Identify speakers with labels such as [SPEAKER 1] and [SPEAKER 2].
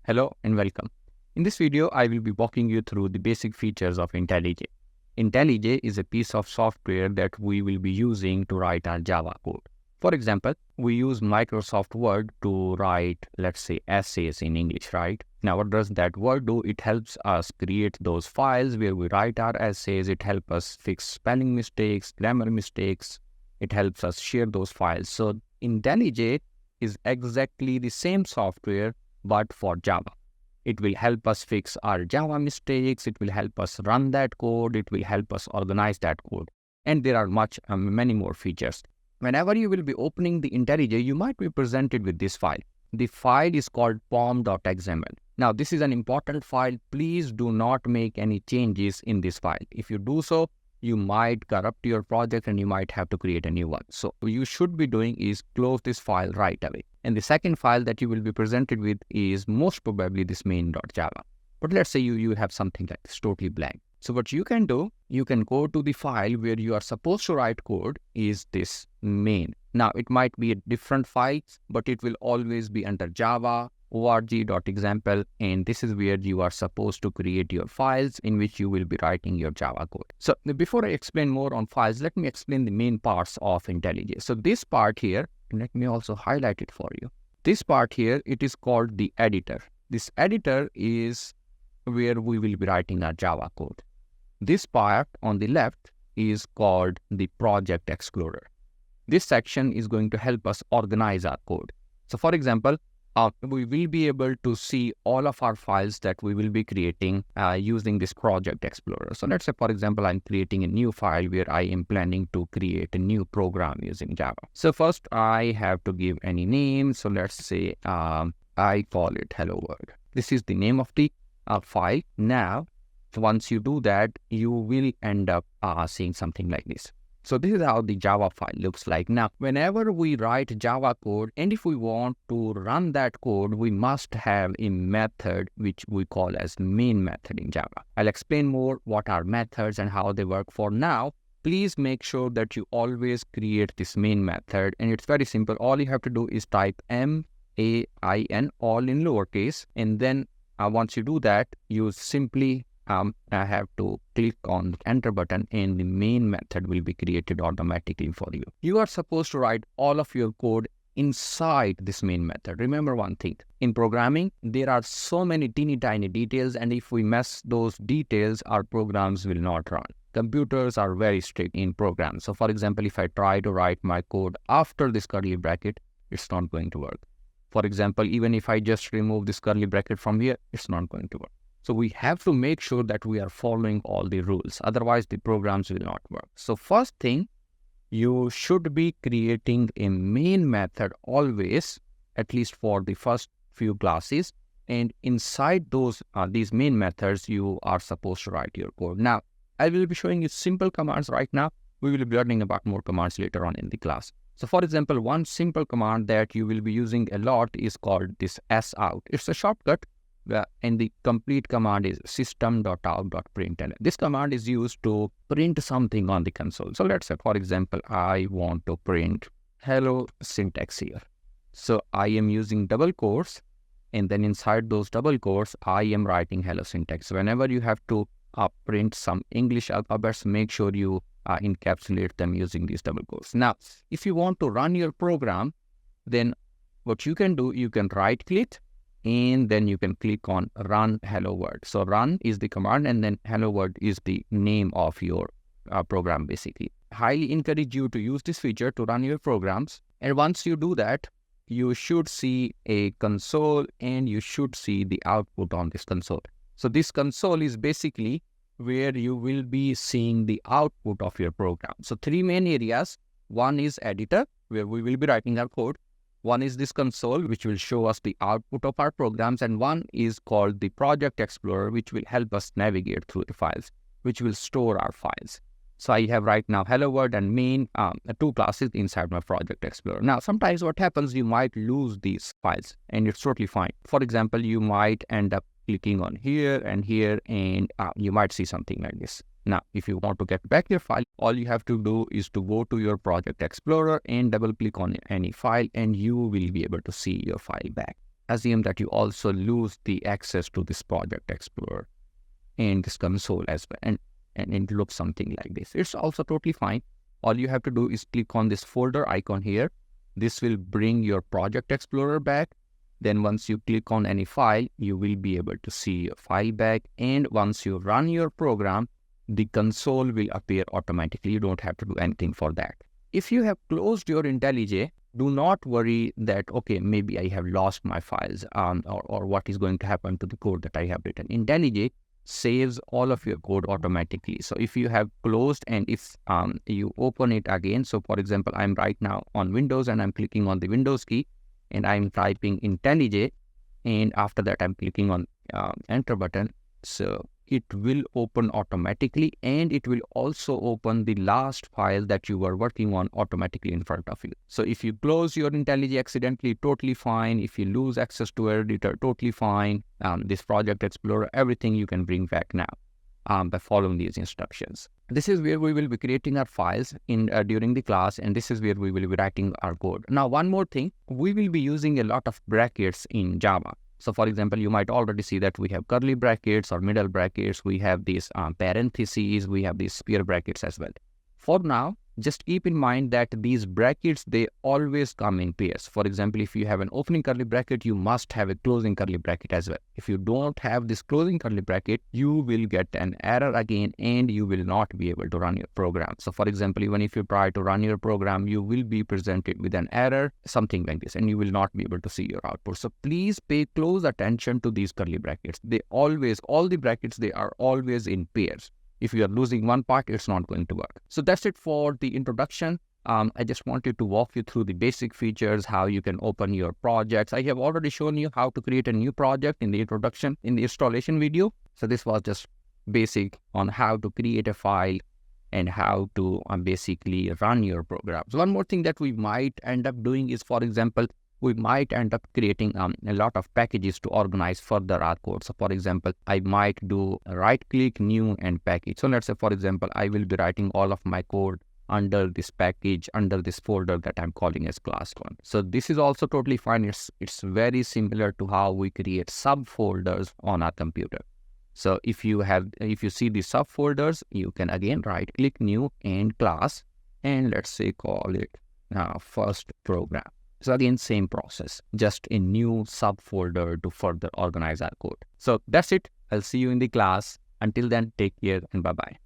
[SPEAKER 1] Hello and welcome. In this video, I will be walking you through the basic features of IntelliJ. IntelliJ is a piece of software that we will be using to write our Java code. For example, we use Microsoft Word to write, let's say, essays in English, right? Now, what does that Word do? It helps us create those files where we write our essays. It helps us fix spelling mistakes, grammar mistakes. It helps us share those files. So IntelliJ is exactly the same software but for Java. It will help us fix our Java mistakes. It will help us run that code. It will help us organize that code. And there are many more features. Whenever you will be opening the IntelliJ, you might be presented with this file. The file is called pom.xml. Now, this is an important file. Please do not make any changes in this file. If you do so, you might corrupt your project and you might have to create a new one. So what you should be doing is close this file right away. And the second file that you will be presented with is most probably this main.java. But let's say you have something like this, totally blank. So what you can do, you can go to the file where you are supposed to write code is this main. Now, it might be a different file, but it will always be under Java, org.example, and this is where you are supposed to create your files in which you will be writing your Java code. So before I explain more on files, let me explain the main parts of IntelliJ. So this part here, let me also highlight it for you. This part here, it is called the editor. This editor is where we will be writing our Java code. This part on the left is called the project explorer. This section is going to help us organize our code. So for example, we will be able to see all of our files that we will be creating using this project explorer. So let's say, for example, I'm creating a new file where I am planning to create a new program using Java. So first I have to give any name. So let's say I call it hello world. This is the name of the file. Now, once you do that, you will end up seeing something like this. So this is how the Java file looks like. Now, whenever we write Java code, and if we want to run that code, we must have a method which we call as main method in Java. I'll explain more what are methods and how they work. For now, please make sure that you always create this main method. And it's very simple. All you have to do is type main, all in lowercase. And then once you do that, you simply I have to click on the enter button and the main method will be created automatically for you. You are supposed to write all of your code inside this main method. Remember one thing, in programming, there are so many teeny tiny details, and if we mess those details, our programs will not run. Computers are very strict in programs. So for example, if I try to write my code after this curly bracket, it's not going to work. For example, even if I just remove this curly bracket from here, it's not going to work. So we have to make sure that we are following all the rules. Otherwise, the programs will not work. So first thing, you should be creating a main method always, at least for the first few classes. And inside these main methods, you are supposed to write your code. Now, I will be showing you simple commands right now. We will be learning about more commands later on in the class. So for example, one simple command that you will be using a lot is called this sout. It's a shortcut. And the complete command is system.out.println. This command is used to print something on the console. So let's say, for example, I want to print hello syntax here. So I am using double quotes, and then inside those double quotes, I am writing hello syntax. So whenever you have to print some English alphabets, make sure you encapsulate them using these double quotes. Now, if you want to run your program, then what you can do, you can right click, and then you can click on run hello world. So run is the command, and then hello world is the name of your program basically. Highly encourage you to use this feature to run your programs. And once you do that, you should see a console and you should see the output on this console. So this console is basically where you will be seeing the output of your program. So three main areas. One is editor, where we will be writing our code. One is this console, which will show us the output of our programs. And one is called the project explorer, which will help us navigate through the files, which will store our files. So I have right now hello world and main, two classes inside my project explorer. Now, sometimes what happens, you might lose these files, and it's totally fine. For example, you might end up clicking on here, and you might see something like this. Now, if you want to get back your file, all you have to do is to go to your Project Explorer and double click on any file, and you will be able to see your file back. assume that you also lose the access to this Project Explorer and this console as well. And it looks something like this. It's also totally fine. All you have to do is click on this folder icon here. This will bring your Project Explorer back. Then once you click on any file, you will be able to see your file back. And once you run your program, the console will appear automatically. You don't have to do anything for that. If you have closed your IntelliJ, do not worry that, okay, maybe I have lost my files or what is going to happen to the code that I have written. IntelliJ saves all of your code automatically. So if you have closed and if you open it again, so for example, I'm right now on Windows and I'm clicking on the Windows key and I'm typing IntelliJ, and after that I'm clicking on enter button. So it will open automatically, and it will also open the last file that you were working on automatically in front of you. So if you close your IntelliJ accidentally, totally fine. If you lose access to editor, totally fine. This Project Explorer, everything you can bring back now by following these instructions. This is where we will be creating our files during the class, and this is where we will be writing our code. Now, one more thing, we will be using a lot of brackets in Java. So for example, you might already see that we have curly brackets or middle brackets. We have these parentheses. We have these square brackets as well. For now, just keep in mind that these brackets, they always come in pairs. For example, if you have an opening curly bracket, you must have a closing curly bracket as well. If you don't have this closing curly bracket, you will get an error again and you will not be able to run your program. So for example, even if you try to run your program, you will be presented with an error, something like this, and you will not be able to see your output. So please pay close attention to these curly brackets. All the brackets, they are always in pairs. If you are losing one part, it's not going to work. So that's it for the introduction. I just wanted to walk you through the basic features, how you can open your projects. I have already shown you how to create a new project in the introduction, in the installation video. So this was just basic on how to create a file and how to basically run your programs. One more thing that we might end up doing is, for example, we might end up creating a lot of packages to organize further our code. So for example, I might do right click, new and package. So let's say, for example, I will be writing all of my code under this package, under this folder that I'm calling as class one. So this is also totally fine. It's very similar to how we create subfolders on our computer. So if you see the subfolders, you can again right click, new and class, and let's say call it first program. So again, same process, just a new subfolder to further organize our code. So that's it. I'll see you in the class. Until then, take care and bye-bye.